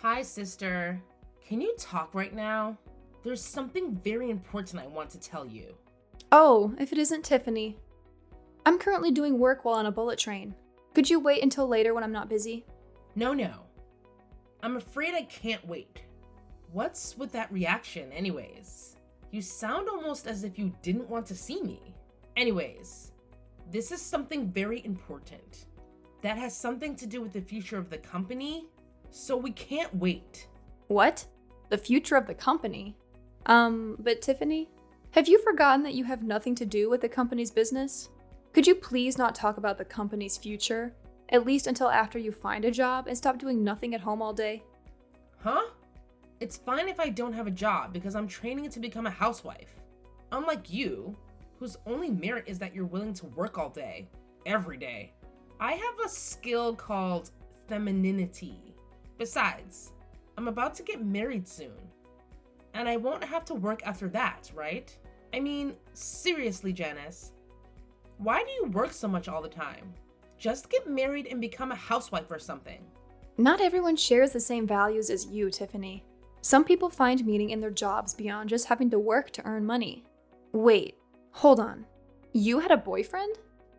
Hi, sister. Can you talk right now? There's something very important I want to tell you. Oh, if it isn't Tiffany. I'm currently doing work while on a bullet train. Could you wait until later when I'm not busy? No. I'm afraid I can't wait. What's with that reaction, anyways? You sound almost as if you didn't want to see me. Anyways, this is something very important that has something to do with the future of the company, so we can't wait. What? The future of the company? But Tiffany, have you forgotten that you have nothing to do with the company's business? Could you please not talk about the company's future, at least until after you find a job and stop doing nothing at home all day? Huh? It's fine if I don't have a job because I'm training to become a housewife. Unlike you, whose only merit is that you're willing to work all day, every day. I have a skill called femininity. Besides, I'm about to get married soon, and I won't have to work after that, right? I mean, seriously, Janice, why do you work so much all the time? Just get married and become a housewife or something. Not everyone shares the same values as you, Tiffany. Some people find meaning in their jobs beyond just having to work to earn money. Wait, hold on. You had a boyfriend?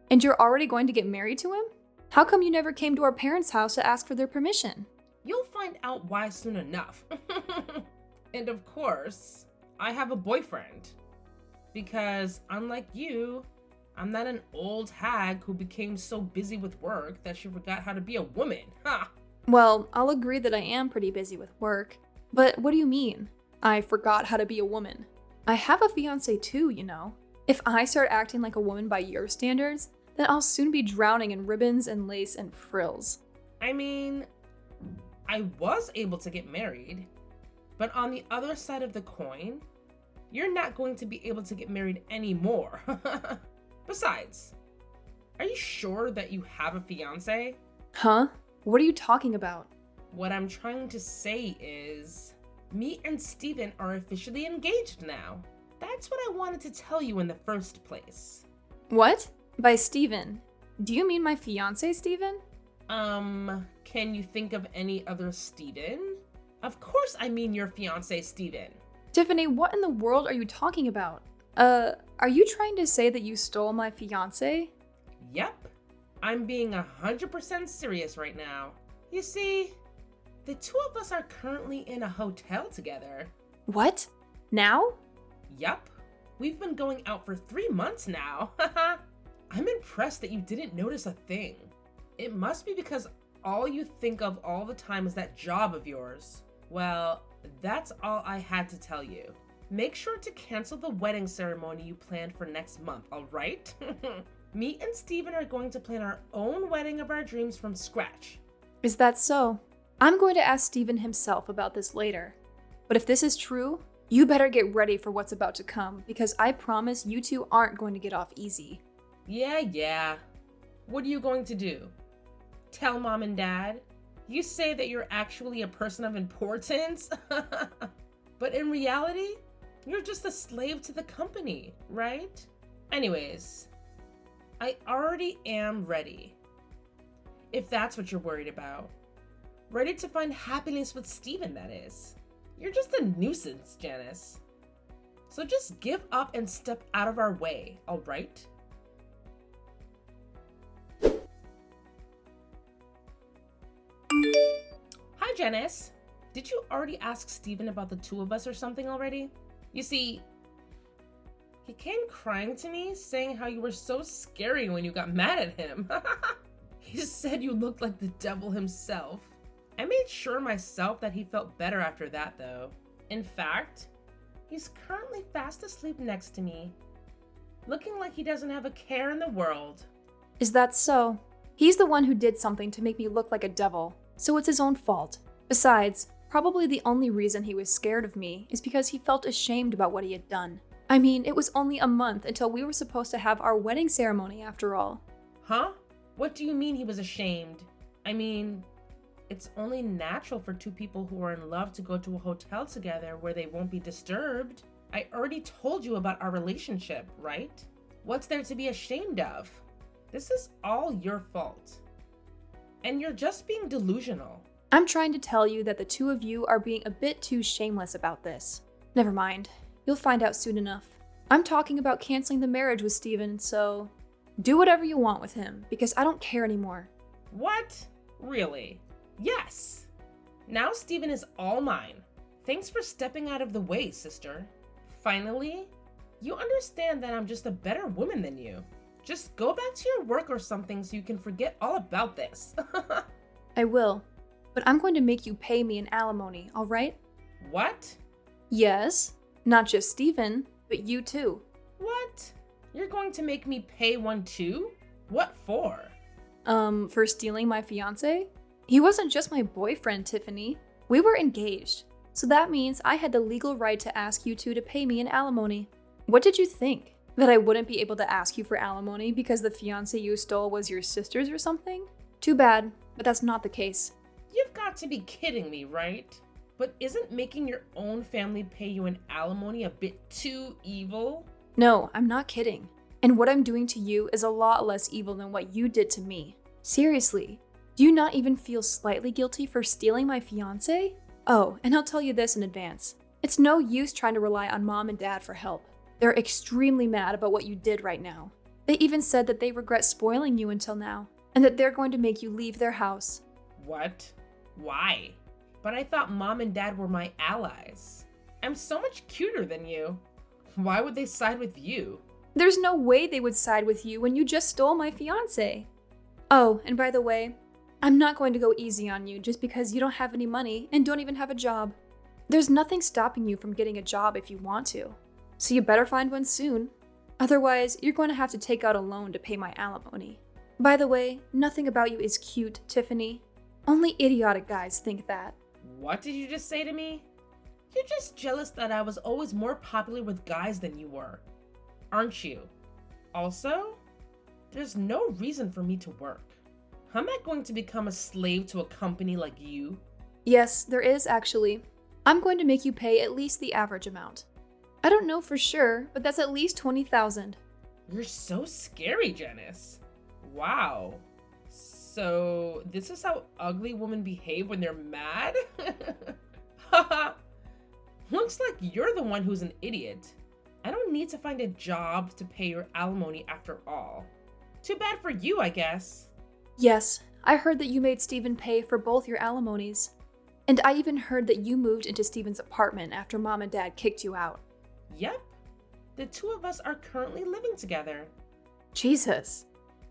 And you're already going to get married to him? How come you never came to our parents' house to ask for their permission? You'll find out why soon enough. And of course, I have a boyfriend. Because unlike you, I'm not an old hag who became so busy with work that she forgot how to be a woman. Ha! Well, I'll agree that I am pretty busy with work. But what do you mean? I forgot how to be a woman. I have a fiance too, you know. If I start acting like a woman by your standards, then I'll soon be drowning in ribbons and lace and frills. I mean, I was able to get married, but on the other side of the coin, you're not going to be able to get married anymore. Besides, are you sure that you have a fiance? Huh? What are you talking about? What I'm trying to say is, me and Steven are officially engaged now. That's what I wanted to tell you in the first place. What? By Steven? Do you mean my fiance, Steven? Can you think of any other Steven? Of course I mean your fiance, Steven. Tiffany, what in the world are you talking about? Are you trying to say that you stole my fiance? Yep. I'm being 100% serious right now. You see, the two of us are currently in a hotel together. What? Now? Yup. We've been going out for 3 months now. I'm impressed that you didn't notice a thing. It must be because all you think of all the time is that job of yours. Well, that's all I had to tell you. Make sure to cancel the wedding ceremony you planned for next month, alright? Me and Steven are going to plan our own wedding of our dreams from scratch. Is that so? I'm going to ask Steven himself about this later. But if this is true, you better get ready for what's about to come, because I promise you two aren't going to get off easy. Yeah. What are you going to do? Tell mom and dad? You say that you're actually a person of importance? But in reality, you're just a slave to the company, right? Anyways, I already am ready. If that's what you're worried about. Ready to find happiness with Steven, that is. You're just a nuisance, Janice. So just give up and step out of our way, alright? Hi, Janice. Did you already ask Steven about the two of us or something already? You see, he came crying to me saying how you were so scary when you got mad at him. He said you looked like the devil himself. I made sure myself that he felt better after that, though. In fact, he's currently fast asleep next to me, looking like he doesn't have a care in the world. Is that so? He's the one who did something to make me look like a devil, so it's his own fault. Besides, probably the only reason he was scared of me is because he felt ashamed about what he had done. I mean, it was only a month until we were supposed to have our wedding ceremony after all. Huh? What do you mean he was ashamed? I mean, it's only natural for two people who are in love to go to a hotel together where they won't be disturbed. I already told you about our relationship, right? What's there to be ashamed of? This is all your fault. And you're just being delusional. I'm trying to tell you that the two of you are being a bit too shameless about this. Never mind. You'll find out soon enough. I'm talking about canceling the marriage with Steven, so do whatever you want with him, because I don't care anymore. What? Really? Yes. Now Steven is all mine. Thanks for stepping out of the way, sister. Finally, you understand that I'm just a better woman than you. Just go back to your work or something so you can forget all about this. I will, but I'm going to make you pay me an alimony, all right? What? Yes, not just Steven, but you too. What? You're going to make me pay one too? What for? For stealing my fiancé? He wasn't just my boyfriend, Tiffany. We were engaged, so that means I had the legal right to ask you two to pay me an alimony. What did you think? That I wouldn't be able to ask you for alimony because the fiancé you stole was your sister's or something? Too bad, but that's not the case. You've got to be kidding me, right? But isn't making your own family pay you an alimony a bit too evil? No, I'm not kidding. And what I'm doing to you is a lot less evil than what you did to me. Seriously, do you not even feel slightly guilty for stealing my fiancé? Oh, and I'll tell you this in advance. It's no use trying to rely on mom and dad for help. They're extremely mad about what you did right now. They even said that they regret spoiling you until now, and that they're going to make you leave their house. What? Why? But I thought mom and dad were my allies. I'm so much cuter than you. Why would they side with you? There's no way they would side with you when you just stole my fiancé. Oh, and by the way, I'm not going to go easy on you just because you don't have any money and don't even have a job. There's nothing stopping you from getting a job if you want to. So you better find one soon. Otherwise, you're going to have to take out a loan to pay my alimony. By the way, nothing about you is cute, Tiffany. Only idiotic guys think that. What did you just say to me? You're just jealous that I was always more popular with guys than you were, aren't you? Also, there's no reason for me to work. I'm not going to become a slave to a company like you. Yes, there is actually. I'm going to make you pay at least the average amount. I don't know for sure, but that's at least $20,000. You're so scary, Janice. Wow. So, this is how ugly women behave when they're mad? Haha. Looks like you're the one who's an idiot. I don't need to find a job to pay your alimony after all. Too bad for you, I guess. Yes, I heard that you made Steven pay for both your alimonies. And I even heard that you moved into Steven's apartment after mom and dad kicked you out. Yep. The two of us are currently living together. Jesus.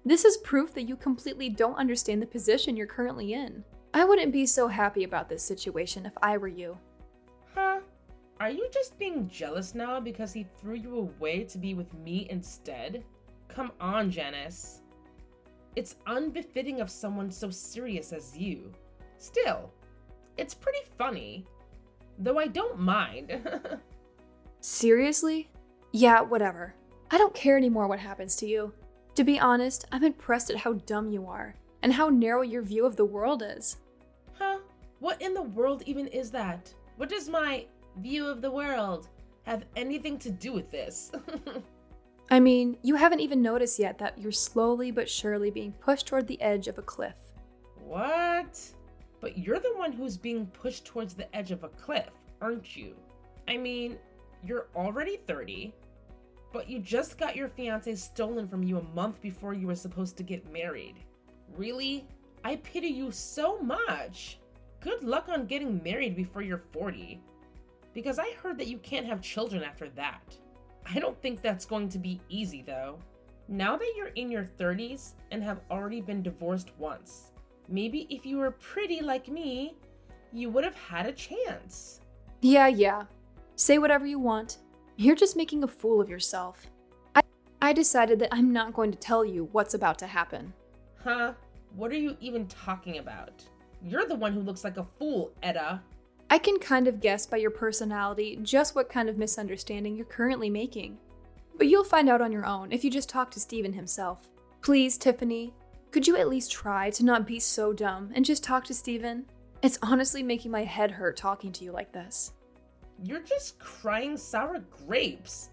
This is proof that you completely don't understand the position you're currently in. I wouldn't be so happy about this situation if I were you. Huh? Are you just being jealous now because he threw you away to be with me instead? Come on, Janice. It's unbefitting of someone so serious as you. Still, it's pretty funny. Though I don't mind. Seriously? Yeah, whatever. I don't care anymore what happens to you. To be honest, I'm impressed at how dumb you are, and how narrow your view of the world is. Huh? What in the world even is that? What does my view of the world have anything to do with this? I mean, you haven't even noticed yet that you're slowly but surely being pushed toward the edge of a cliff. What? But you're the one who's being pushed towards the edge of a cliff, aren't you? I mean, you're already 30, but you just got your fiancé stolen from you a month before you were supposed to get married. Really? I pity you so much. Good luck on getting married before you're 40. Because I heard that you can't have children after that. I don't think that's going to be easy though. Now that you're in your 30s and have already been divorced once, maybe if you were pretty like me, you would have had a chance. Yeah. Say whatever you want. You're just making a fool of yourself. I decided that I'm not going to tell you what's about to happen. Huh? What are you even talking about? You're the one who looks like a fool, Etta. I can kind of guess by your personality just what kind of misunderstanding you're currently making. But you'll find out on your own if you just talk to Steven himself. Please, Tiffany, could you at least try to not be so dumb and just talk to Steven? It's honestly making my head hurt talking to you like this. You're just crying sour grapes.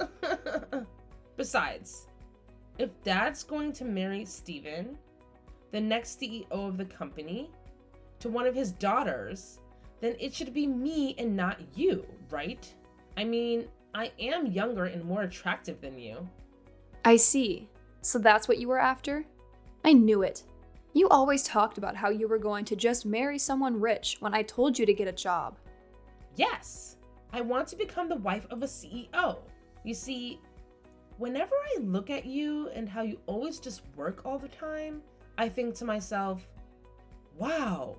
Besides, if Dad's going to marry Steven, the next CEO of the company, to one of his daughters, then it should be me and not you, right? I mean, I am younger and more attractive than you. I see. So that's what you were after? I knew it. You always talked about how you were going to just marry someone rich when I told you to get a job. Yes, I want to become the wife of a CEO. You see, whenever I look at you and how you always just work all the time, I think to myself, wow,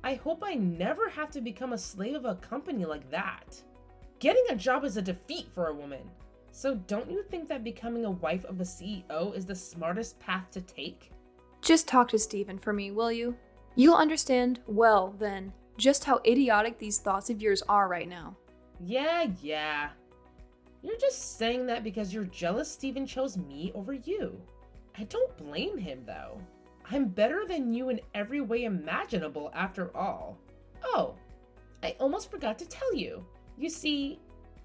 I hope I never have to become a slave of a company like that. Getting a job is a defeat for a woman. So don't you think that becoming a wife of a CEO is the smartest path to take? Just talk to Steven for me, will you? You'll understand, well, then, just how idiotic these thoughts of yours are right now. Yeah. You're just saying that because you're jealous Steven chose me over you. I don't blame him, though. I'm better than you in every way imaginable, after all. Oh, I almost forgot to tell you. You see,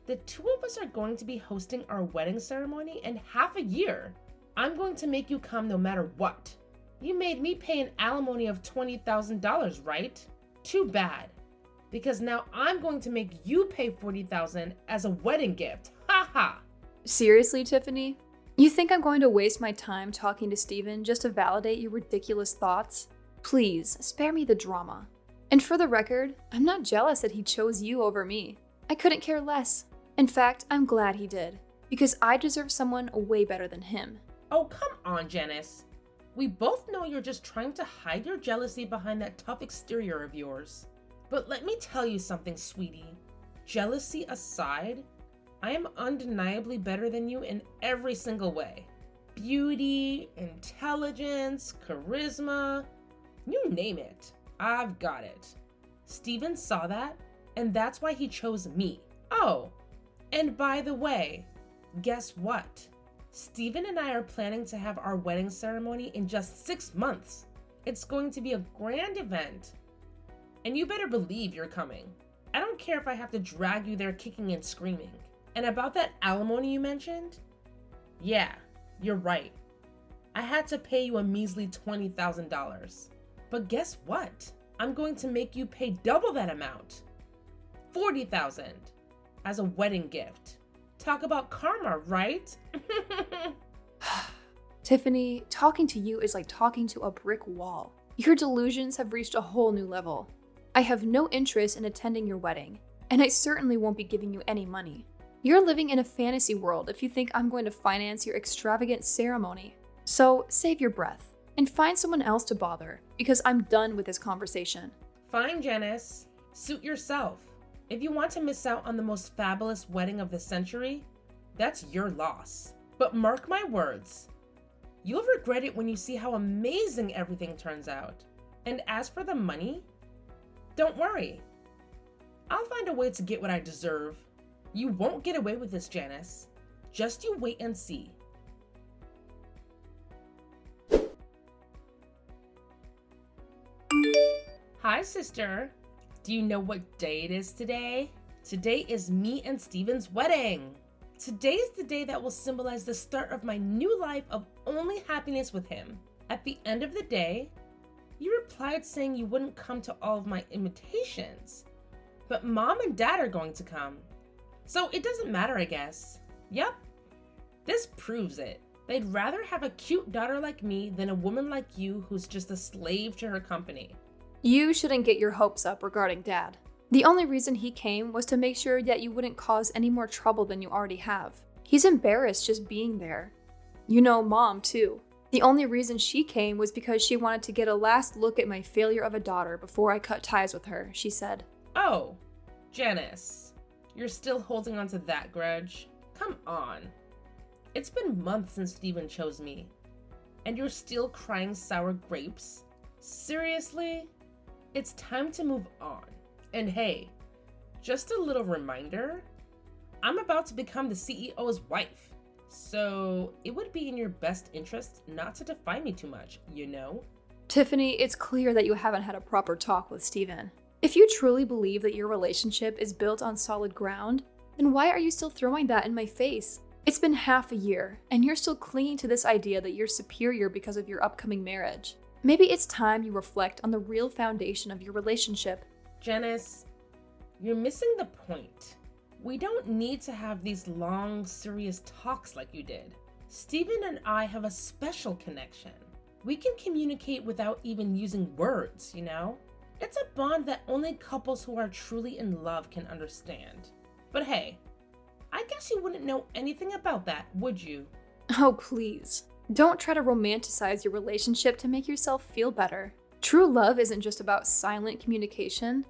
the two of us are going to be hosting our wedding ceremony in half a year. I'm going to make you come no matter what. You made me pay an alimony of $20,000, right? Too bad. Because now I'm going to make you pay $40,000 as a wedding gift. Ha ha! Seriously, Tiffany? You think I'm going to waste my time talking to Steven just to validate your ridiculous thoughts? Please, spare me the drama. And for the record, I'm not jealous that he chose you over me. I couldn't care less. In fact, I'm glad he did, because I deserve someone way better than him. Oh, come on, Janice. We both know you're just trying to hide your jealousy behind that tough exterior of yours. But let me tell you something, sweetie. Jealousy aside, I am undeniably better than you in every single way. Beauty, intelligence, charisma, you name it. I've got it. Steven saw that, and that's why he chose me. Oh, and by the way, guess what? Steven and I are planning to have our wedding ceremony in just 6 months. It's going to be a grand event. And you better believe you're coming. I don't care if I have to drag you there kicking and screaming. And about that alimony you mentioned? Yeah, you're right. I had to pay you a measly $20,000. But guess what? I'm going to make you pay double that amount. $40,000 as a wedding gift. Talk about karma, right? Tiffany, talking to you is like talking to a brick wall. Your delusions have reached a whole new level. I have no interest in attending your wedding, and I certainly won't be giving you any money. You're living in a fantasy world if you think I'm going to finance your extravagant ceremony. So save your breath and find someone else to bother, because I'm done with this conversation. Fine, Janice. Suit yourself. If you want to miss out on the most fabulous wedding of the century, that's your loss. But mark my words, you'll regret it when you see how amazing everything turns out. And as for the money, don't worry. I'll find a way to get what I deserve. You won't get away with this, Janice. Just you wait and see. Hi, sister. Do you know what day it is today? Today is me and Steven's wedding. Today is the day that will symbolize the start of my new life of only happiness with him. At the end of the day, you replied saying you wouldn't come to all of my invitations, but mom and dad are going to come. So it doesn't matter, I guess. Yep, this proves it. They'd rather have a cute daughter like me than a woman like you who's just a slave to her company. You shouldn't get your hopes up regarding Dad. The only reason he came was to make sure that you wouldn't cause any more trouble than you already have. He's embarrassed just being there. You know, Mom, too. The only reason she came was because she wanted to get a last look at my failure of a daughter before I cut ties with her, she said. Oh, Janice, you're still holding on to that grudge? Come on. It's been months since Steven chose me, and you're still crying sour grapes? Seriously? It's time to move on. And hey, just a little reminder, I'm about to become the CEO's wife, so it would be in your best interest not to define me too much, you know? Tiffany, it's clear that you haven't had a proper talk with Steven. If you truly believe that your relationship is built on solid ground, then why are you still throwing that in my face? It's been half a year, and you're still clinging to this idea that you're superior because of your upcoming marriage. Maybe it's time you reflect on the real foundation of your relationship. Janice, you're missing the point. We don't need to have these long, serious talks like you did. Steven and I have a special connection. We can communicate without even using words, you know? It's a bond that only couples who are truly in love can understand. But hey, I guess you wouldn't know anything about that, would you? Oh, please. Don't try to romanticize your relationship to make yourself feel better. True love isn't just about silent communication.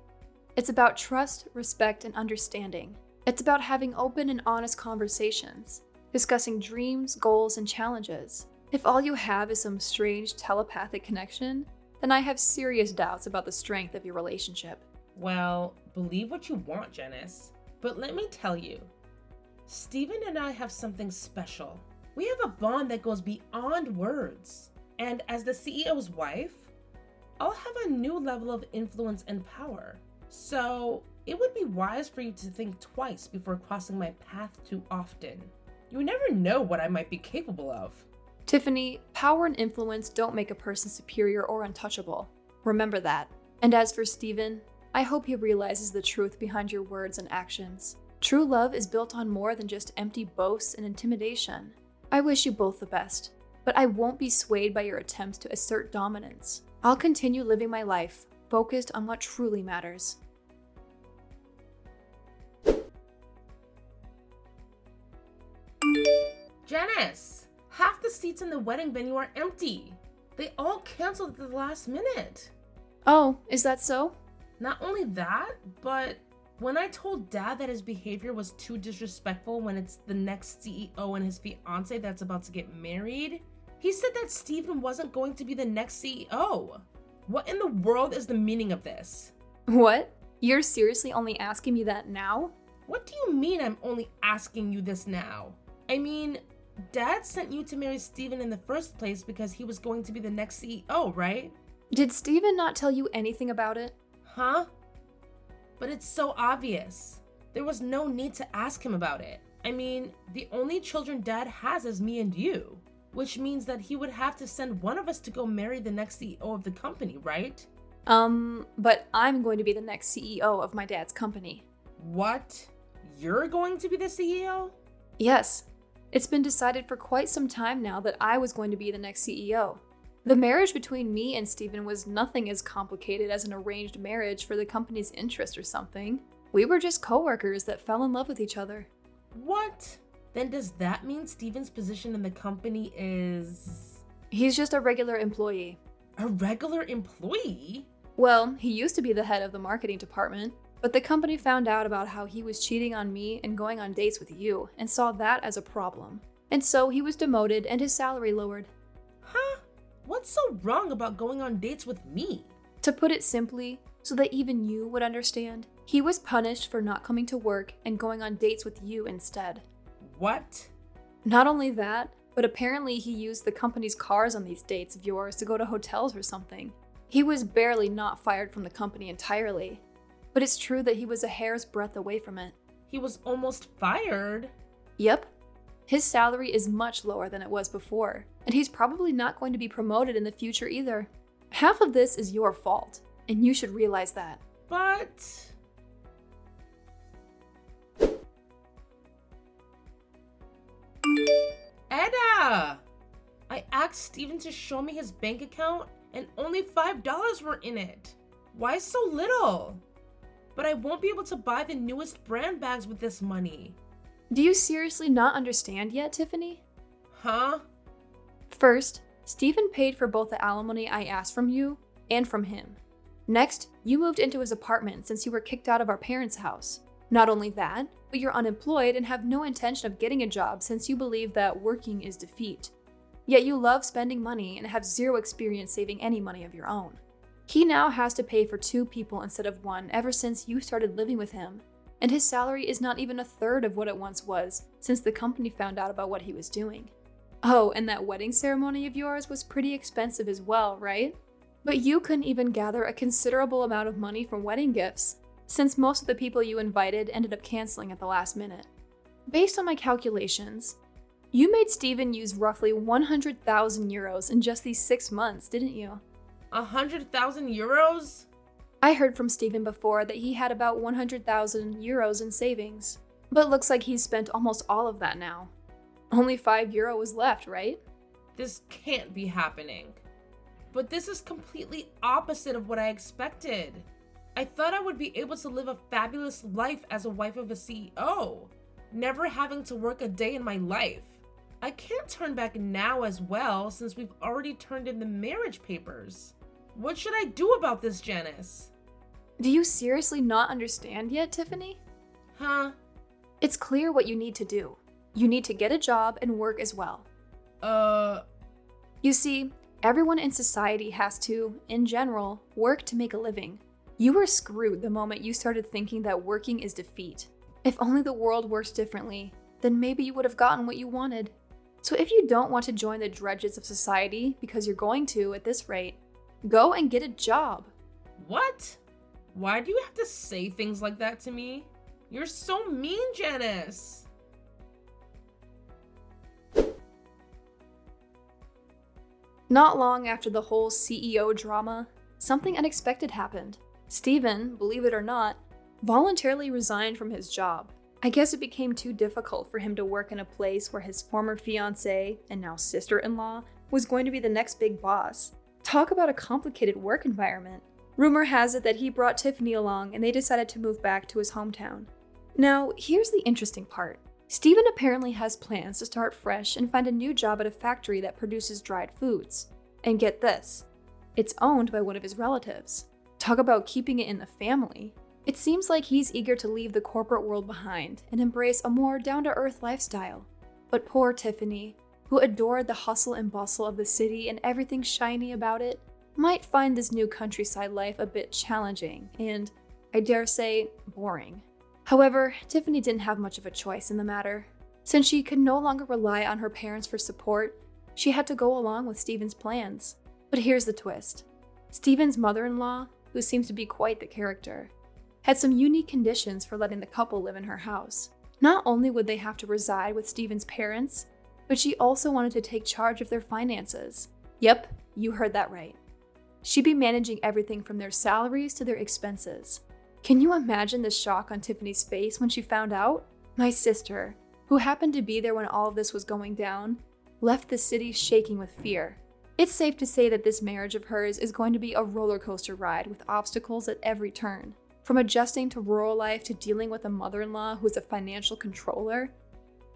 It's about trust, respect, and understanding. It's about having open and honest conversations, discussing dreams, goals, and challenges. If all you have is some strange telepathic connection, then I have serious doubts about the strength of your relationship. Well, believe what you want, Janice. But let me tell you, Steven and I have something special. We have a bond that goes beyond words. And as the CEO's wife, I'll have a new level of influence and power. So it would be wise for you to think twice before crossing my path too often. You never know what I might be capable of. Tiffany, power and influence don't make a person superior or untouchable. Remember that. And as for Steven, I hope he realizes the truth behind your words and actions. True love is built on more than just empty boasts and intimidation. I wish you both the best, but I won't be swayed by your attempts to assert dominance. I'll continue living my life, focused on what truly matters. Janice, half the seats in the wedding venue are empty. They all canceled at the last minute. Oh, is that so? Not only that, but when I told Dad that his behavior was too disrespectful when it's the next CEO and his fiance that's about to get married, he said that Steven wasn't going to be the next CEO. What in the world is the meaning of this? What? You're seriously only asking me that now? What do you mean I'm only asking you this now? I mean, Dad sent you to marry Steven in the first place because he was going to be the next CEO, right? Did Steven not tell you anything about it? Huh? But it's so obvious. There was no need to ask him about it. I mean, the only children Dad has is me and you, which means that he would have to send one of us to go marry the next CEO of the company, right? But I'm going to be the next CEO of my dad's company. What? You're going to be the CEO? Yes. It's been decided for quite some time now that I was going to be the next CEO. The marriage between me and Steven was nothing as complicated as an arranged marriage for the company's interest or something. We were just coworkers that fell in love with each other. What? Then does that mean Steven's position in the company is... He's just a regular employee. A regular employee? Well, he used to be the head of the marketing department, but the company found out about how he was cheating on me and going on dates with you and saw that as a problem. And so he was demoted and his salary lowered. Huh? What's so wrong about going on dates with me? To put it simply, so that even you would understand, he was punished for not coming to work and going on dates with you instead. What? Not only that, but apparently he used the company's cars on these dates of yours to go to hotels or something. He was barely not fired from the company entirely, but it's true that he was a hair's breadth away from it. He was almost fired? Yep. His salary is much lower than it was before, and he's probably not going to be promoted in the future either. Half of this is your fault, and you should realize that. But... Edda! I asked Steven to show me his bank account and only $5 were in it. Why so little? But I won't be able to buy the newest brand bags with this money. Do you seriously not understand yet, Tiffany? Huh? First, Steven paid for both the alimony I asked from you and from him. Next, you moved into his apartment since you were kicked out of our parents' house. Not only that, but you're unemployed and have no intention of getting a job since you believe that working is defeat. Yet you love spending money and have zero experience saving any money of your own. He now has to pay for 2 people instead of 1 ever since you started living with him, and his salary is not even a third of what it once was since the company found out about what he was doing. Oh, and that wedding ceremony of yours was pretty expensive as well, right? But you couldn't even gather a considerable amount of money from wedding gifts, since most of the people you invited ended up canceling at the last minute. Based on my calculations, you made Steven use roughly 100,000 euros in just these 6 months, didn't you? €100,000? I heard from Steven before that he had about 100,000 euros in savings, but looks like he's spent almost all of that now. Only €5 is left, right? This can't be happening. But this is completely opposite of what I expected. I thought I would be able to live a fabulous life as a wife of a CEO, never having to work a day in my life. I can't turn back now as well since we've already turned in the marriage papers. What should I do about this, Janice? Do you seriously not understand yet, Tiffany? Huh? It's clear what you need to do. You need to get a job and work as well. You see, everyone in society has to, in general, work to make a living. You were screwed the moment you started thinking that working is defeat. If only the world works differently, then maybe you would have gotten what you wanted. So if you don't want to join the drudges of society, because you're going to at this rate, go and get a job. What? Why do you have to say things like that to me? You're so mean, Janice. Not long after the whole CEO drama, something unexpected happened. Steven, believe it or not, voluntarily resigned from his job. I guess it became too difficult for him to work in a place where his former fiancée, and now sister-in-law, was going to be the next big boss. Talk about a complicated work environment. Rumor has it that he brought Tiffany along and they decided to move back to his hometown. Now, here's the interesting part. Steven apparently has plans to start fresh and find a new job at a factory that produces dried foods. And get this, it's owned by one of his relatives. Talk about keeping it in the family. It seems like he's eager to leave the corporate world behind and embrace a more down-to-earth lifestyle. But poor Tiffany, who adored the hustle and bustle of the city and everything shiny about it, might find this new countryside life a bit challenging and, I dare say, boring. However, Tiffany didn't have much of a choice in the matter. Since she could no longer rely on her parents for support, she had to go along with Steven's plans. But here's the twist. Steven's mother-in-law, who seems to be quite the character, had some unique conditions for letting the couple live in her house. Not only would they have to reside with Steven's parents, but she also wanted to take charge of their finances. Yep, you heard that right. She'd be managing everything from their salaries to their expenses. Can you imagine the shock on Tiffany's face when she found out? My sister, who happened to be there when all of this was going down, left the city shaking with fear. It's safe to say that this marriage of hers is going to be a roller coaster ride with obstacles at every turn. From adjusting to rural life to dealing with a mother-in-law who's a financial controller,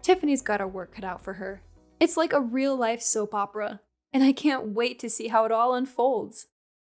Tiffany's got her work cut out for her. It's like a real-life soap opera, and I can't wait to see how it all unfolds.